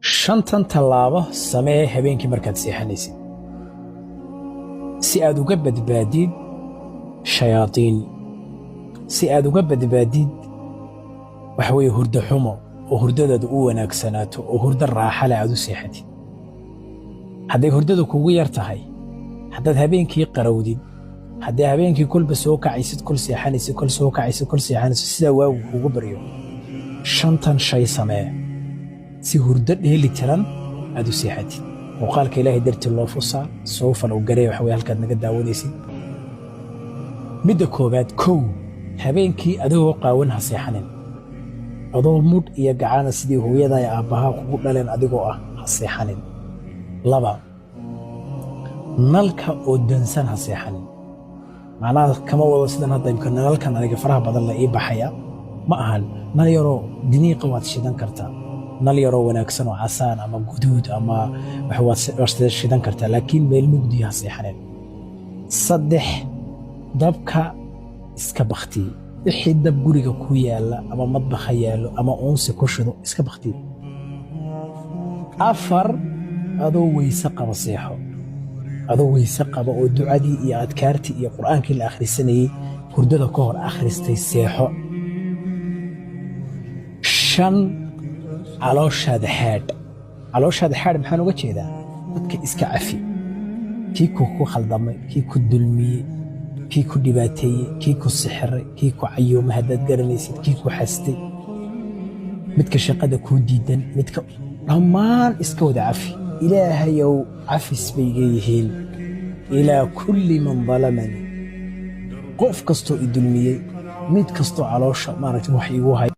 shantan tallaabo samee habeenkii markaad seexanaysid si aad uga badbaadid shayaatiin, si aad uga badbaadid waxa weeye hurdo xumo oo hurdadaadu u wanaagsanaato oo hurdo raaxa leh aad u seexatid. hadday hurdadu kugu yar tahay, haddaad habeenkii qarowdid, haddii habeenkii kolba soo kacaysid kol seexanaysid kol soo kacaysid kol seexanaysid sidaa waagu kugu baryo, shantan shay samee si hurdo dheeli tiran aad u seexatid. muuqaalka ilaahay dartii loo fusaa soofan u garee waxa weeye halkaad naga daawanaysid. midda koowaad, kow, habeenkii adigoo qaawan ha seexanin. adoo mudh iyo gacana sidii hooyada iyo aabbahaa kugu dhaleen adigoo ah ha seexanin. laba, nalka oo dansan ha seexanin. macnaha kama wado sidan hadda imka nalalkan aniga faraha badan la ii baxaya ma ahan. nal yaroo diniiqa waad shidan kartaa, nal yaroo wanaagsan oo casaan ama guduud ama waad shidan kartaa, laakiin meel mugdi ha seexanin. saddex, dabka iska bakti. wixii dab guriga ku yaala ama madbaxa yaallo ama uunsi ku shido iska bakti. afar, adoo weyse qaba seexo. adoo weyse qaba oo ducadii iyo adkaartii iyo qur'aankii la akhrisanayey hurdada ka hor akhristay seexo. shan, calooshaada xaadh. calooshaada xaadh maxaan uga jeedaa? dadka iska cafi. kii ku khaldamay, kii ku dulmiyey, kii ku dhibaateeyey, kii ku sixiray, kii ku cayoomay haddaad garanaysid, kii ku xastay, midka shaqada kuu diidan, midka dhammaan iska wada cafi. ilaahayow cafis bay leeyihiin ilaa kulli man dalamani. qof kastoo i dulmiyey, mid kastoo caloosha maaragtay wax iigu hay